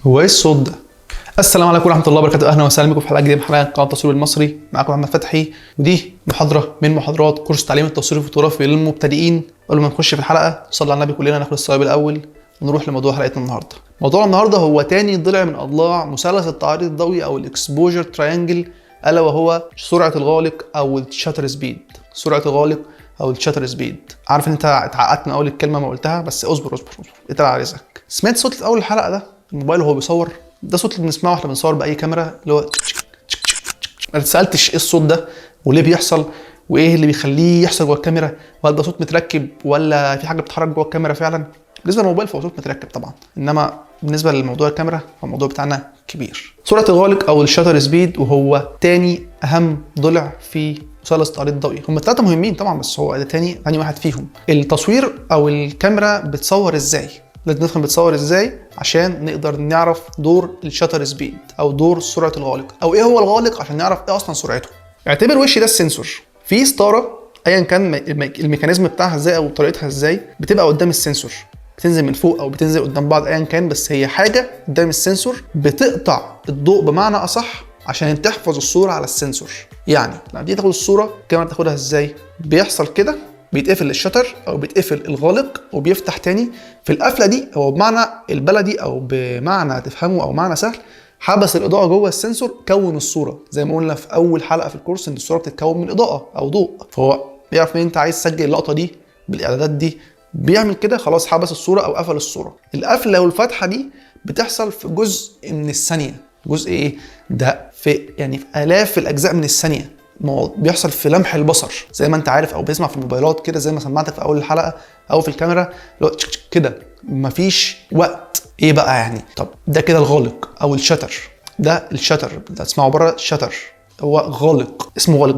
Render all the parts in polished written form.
هو ايه الصوت ده؟ السلام عليكم ورحمه الله وبركاته، اهلا وسهلا بكم في حلقه جديده من حلقات قناه التصوير المصري. معاكم محمد فتحي، ودي محاضره من محاضرات كورس تعليم التصوير الفوتوغرافي للمبتدئين. قبل ما نخش في الحلقه صلى على النبي كلنا ناخد الثواب الاول ونروح لموضوع حلقتنا النهارده. موضوع النهارده هو تاني ضلع من اضلاع مثلث التعريض الضوئي او الاكسبوجر تراينجل، الا وهو سرعه الغالق او الشاتر سبيد. سرعه الغالق او الشاتر سبيد. عارف ان انت اتعقدت من اول الكلمه ما قلتها، بس اصبر اتقل على رزقك. سمعت صوت في اول الحلقه ده؟ الموبايل وهو بيصور، ده صوت اللي بنسمعه واحنا بنصور باي كاميرا، اللي هو ما تسالتش ايه الصوت ده وليه بيحصل وايه اللي بيخليه يحصل جوه الكاميرا، ولا ده صوت متركب ولا في حاجه بتتحرك جوه الكاميرا فعلا. بالنسبه للموبايل فهو صوت متركب طبعا، انما بالنسبه للموضوع الكاميرا فالموضوع بتاعنا كبير. سرعه الغالق او الشاتر سبيد، وهو تاني اهم ضلع في مثلث التعريض الضوئي. هم ثلاثه مهمين طبعا، بس هو ده تاني واحد فيهم. التصوير او الكاميرا بتصور ازاي؟ لازم نفهم بتصور ازاي عشان نقدر نعرف دور الشاتر سبيد او دور سرعه الغالق، او ايه هو الغالق عشان نعرف ايه اصلا سرعته. اعتبر وشي ده السنسور، في ستاره ايا كان الميكانيزم بتاعها ازاي او طريقتها ازاي، بتبقى قدام السنسور، بتنزل من فوق او بتنزل قدام بعض ايا كان، بس هي حاجه قدام السنسور بتقطع الضوء بمعنى اصح عشان تحفظ الصوره على السنسور. يعني لما تيجي تاخد الصوره الكاميرا تاخدها ازاي؟ بيحصل كده، بيتقفل الشتر او بيتقفل الغالق وبيفتح تاني. في القفله دي هو بمعنى البلدي او بمعنى تفهمه او معنى سهل، حبس الاضاءه جوه السنسور كون الصوره. زي ما قلنا في اول حلقه في الكورس ان الصوره بتتكون من اضاءه او ضوء، فهو بيعرف ان انت عايز تسجل اللقطه دي بالاعدادات دي، بيعمل كده خلاص حبس الصوره او قفل الصوره. القفله والفتحه دي بتحصل في جزء من الثانيه. جزء ايه ده؟ في يعني في الاف الاجزاء من الثانيه. بيحصل في لمح البصر زي ما انت عارف، او بيسمع في الموبايلات كده زي ما سمعتك في اول الحلقه، او في الكاميرا كده مفيش وقت. ايه بقى يعني؟ طب ده كده الغالق او الشتر. ده الشتر ده تسمعه بره، الشتر هو غالق، اسمه غالق.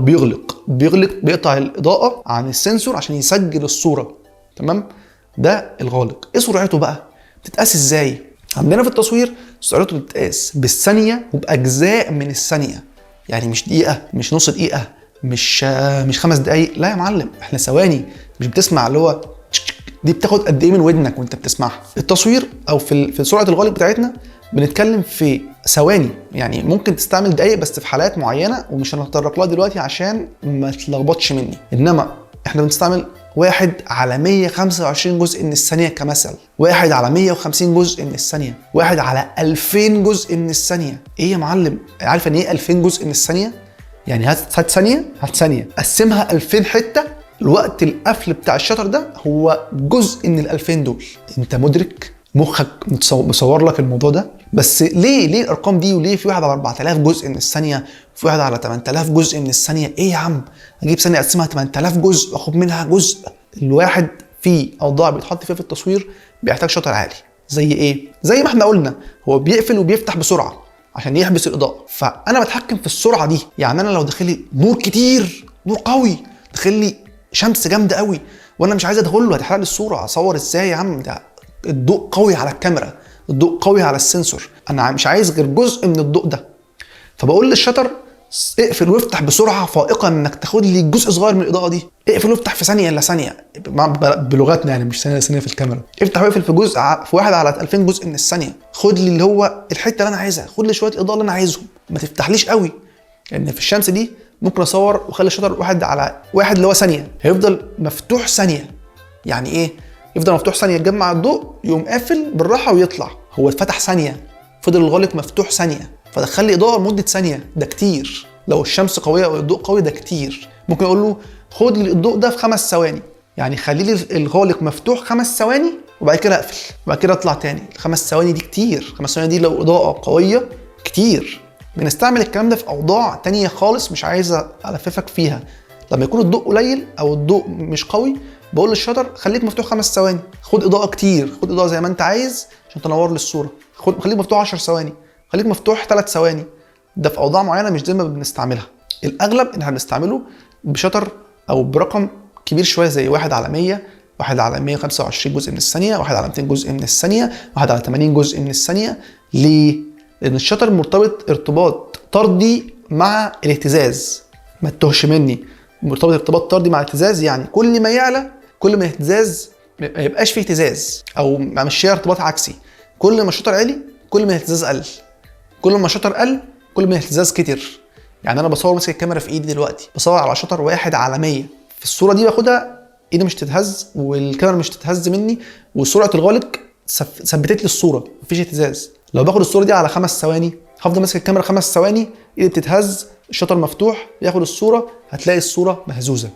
بيغلق بيقطع الاضاءه عن السنسور عشان يسجل الصوره. تمام؟ ده الغالق. ايه سرعته بقى؟ بتتقاس ازاي؟ عندنا في التصوير سرعته بتتقاس بالثانيه وباجزاء من الثانيه. يعني مش دقيقه، مش نص دقيقه، مش 5 دقايق، لا يا معلم، احنا ثواني. مش بتسمع اللي هو دي بتاخد قد ايه من ودنك وانت بتسمعها. التصوير او في سرعه الغالق بتاعتنا بنتكلم في ثواني، يعني ممكن تستعمل دقايق بس في حالات معينه ومش هنتطرق لها دلوقتي عشان ما تلخبطش مني. انما احنا بنستعمل 1 على 125 جزء من الثانية كمثل، 1 على 150 جزء من الثانية، 1 على 2000 جزء من الثانية. ايه يا معلم؟ عارف ان ايه 2000 جزء من الثانية؟ يعني هات ثانية قسمها 2000 حتة، الوقت القفل بتاع الشطر ده هو جزء من ال 2000 دول. انت مدرك؟ مخك مصور لك الموضوع ده؟ بس ليه الارقام دي؟ وليه في 1 على 4000 جزء من الثانيه، في 1 على 8000 جزء من الثانيه؟ ايه يا عم، اجيب ثانيه اقسمها 8000 جزء واخد منها جزء. الواحد في اوضاع بيتحط فيها في التصوير بيحتاج شطر عالي. زي ايه؟ زي ما احنا قلنا، هو بيقفل وبيفتح بسرعه عشان يحبس الاضاءه، فانا بتحكم في السرعه دي. يعني انا لو داخلي نور كتير، نور قوي، داخلي شمس جامده قوي وانا مش عايز ادخل له، هتحرق لي الصوره، اصور ازاي يا عم؟ ده الضوء قوي على الكاميرا، الضوء قوي على السنسور، انا مش عايز غير جزء من الضوء ده. فبقول للشتر اقفل وافتح بسرعه فائقه انك تاخد لي جزء صغير من الاضاءه دي. اقفل وافتح في ثانيه الا ثانيه بلغتنا، يعني مش ثانيه في الكاميرا. افتح واقفل في جزء في 1 على 2000 جزء من الثانيه. خد لي اللي هو الحته اللي انا عايزها، خد لي شويه الاضاءه اللي انا عايزهم، ما تفتحليش قوي. لان يعني في الشمس دي ممكن اصور واخلي الشتر 1 على 1 اللي هو ثانيه، هيفضل مفتوح ثانيه. يعني ايه يفضل مفتوح ثانيه؟ يتجمع الضوء يقوم قافل بالراحه ويطلع. هو اتفتح ثانيه، فضل الغالق مفتوح ثانيه، فدخل لي اضاءه لمده ثانيه. ده كتير. لو الشمس قويه او الضوء قوي ده كتير. ممكن اقول له خد لي الضوء ده في 5 ثواني، يعني خلي لي الغالق مفتوح 5 ثواني وبعد كده اقفل وبعد كده اطلع تاني. ال5 ثواني دي كتير. 5 ثواني دي لو اضاءه قويه كتير. بنستعمل الكلام ده في اوضاع تانية خالص مش عايز الففك فيها. لما يكون الضوء قليل او الضوء مش قوي بقول للشتر خليك مفتوح 5 ثواني، خد اضاءه كتير، خد اضاءه زي ما انت عايز عشان تنور لي الصوره. خليك مفتوح 10 ثواني، خليك مفتوح 3 ثواني. ده في اوضاع معينه مش زي ما بنستعملها. الاغلب ان احنا بنستعمله بشتر او برقم كبير شويه زي 1 على 100، 1 على 125 جزء من الثانيه، 1 على 200 جزء من الثانيه، 1 على 80 جزء من الثانيه. ليه؟ لان الشتر مرتبط ارتباط طردي مع الاهتزاز. ما تتوهش مني، مرتبط ارتباط طردي مع الاهتزاز، يعني كل ما يعلى كل ما الاهتزاز ما يبقاش فيه اهتزاز، او مشيها ارتباط عكسي. كل ما الشطر عالي كل ما الاهتزاز قل. كل ما الشطر قل كل ما الاهتزاز كتر. يعني انا بصور ماسك الكاميرا في ايدي دلوقتي، بصور على شطر 1 على 100. في الصوره دي باخدها ايدي مش تتهز والكاميرا مش تتهز مني، وسرعه الغالق ثبتت لي الصوره، مفيش اهتزاز. لو باخد الصوره دي على 5 ثواني هفضل ماسك الكاميرا 5 ثواني، ايدي بتتهز، الشطر مفتوح، بياخد الصوره، هتلاقي الصوره مهزوزه.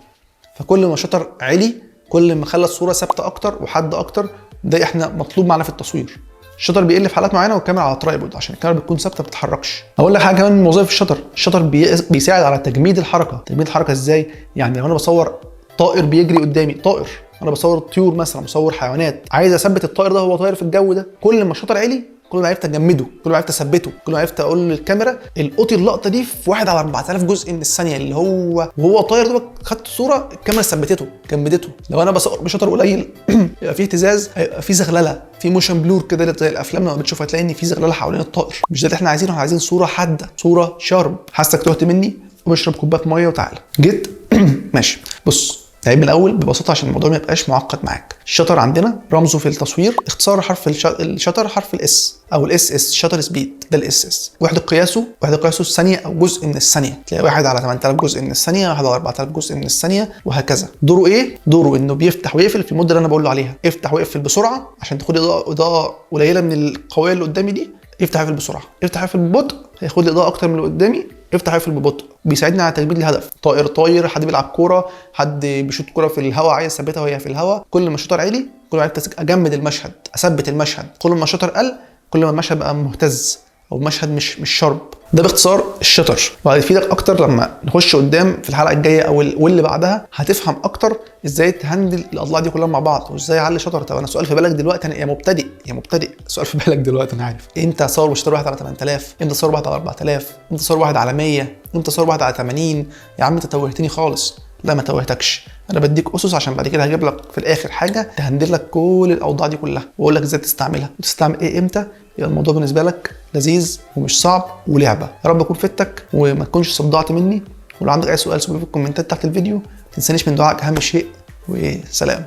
فكل ما الشطر عالي كل ما خلى الصوره ثابته اكتر وحاده اكتر. ده احنا مطلوب معانا في التصوير. الشطر بيقل في حالات معينه والكاميرا على ترايبود عشان الكاميرا بتكون ثابته ما بتتحركش. اقول لك حاجه كمان من وظائف الشطر، الشطر بيساعد على تجميد الحركه. تجميد الحركه ازاي؟ يعني لو انا بصور طائر بيجري قدامي، طائر، انا بصور طيور مثلا، بصور حيوانات، عايز اثبت الطائر ده وهو طاير في الجو ده، كل ما الشطر عالي كل ما عرفت اجمده، كل ما عرفت اثبته، كل ما عرفت اقول للكاميرا القطي اللقطه دي في 1 على 4000 جزء من الثانيه، اللي هو وهو طاير ده خدت صوره الكاميرا ثبتته جمدته. لو انا بصور بشطر قليل يبقى فيه اهتزاز، هيبقى فيه زغلله، في موشن بلور كده زي الافلام لما بتشوف هتلاقي ان في زغلله حوالين الطائر. مش ده اللي احنا عايزينه، احنا عايزين صوره حاده، صوره شارب. حاسك تهت مني، واشرب كوبايه ميه وتعالى. جيت ماشي. بص، تعيد من الاول ببساطه عشان الموضوع ما يبقاش معقد معاك. الشطر عندنا رمزه في التصوير اختصار حرف الشطر حرف الاس او الاس اس، شطر سبيد، ده الاس اس. وحده قياسه الثانيه او جزء من الثانيه، تلاقي 1 على 8000 جزء من الثانيه، 1 على 4000 جزء من الثانيه، وهكذا. دوره ايه؟ دوره انه بيفتح ويقفل في المده اللي انا بقول له عليها. افتح ويقفل بسرعه عشان تاخد اضاءه قليله من القويه اللي قدامي دي، افتح ويقفل بسرعه. افتح ويقفل ببطء هياخد لي اضاءه اكتر من اللي قدامي. افتح ويقفل ببطء بيساعدني على تجميد الهدف. طاير، حد بيلعب كوره، حد بيشوط كوره في الهواء عايز اثبتها وهي في الهواء. كل ما الشطر عالي كل ما عرفت اجمد المشهد، اثبت المشهد. كل ما الشطر قل كل ما المشهد بقى مهتز او المشهد مش شارب. ده باختصار الشطر، وهيفيدك اكتر لما نخش قدام في الحلقه الجايه او واللي بعدها. هتفهم اكتر ازاي تهندل الاضلاع دي كلها مع بعض وازاي اعلي شطر. طب انا سؤال في بالك دلوقتي، انا يا مبتدئ سؤال في بالك دلوقتي، انا عارف انت صور بشطر 1 على 8000، انت صور 1 على 4000، انت صور 1 على 100، انت صور 1 على 80. يا عم انت توهتني خالص. لا ما توهتكش، انا بديك اسس عشان بعد كده هجيب لك في الاخر حاجه تهندل لك كل الاوضاع دي كلها، واقول لك ازاي تستعملها وتستعمل ايه امتى. يبقى الموضوع بالنسبه لك لذيذ ومش صعب ولعبه. يا رب اكون فدتك وما تكونش صدعت مني. ولو عندك اي سؤال سيبه في الكومنتات تحت الفيديو. ما تنسانيش من دعائك اهم شيء، وسلام.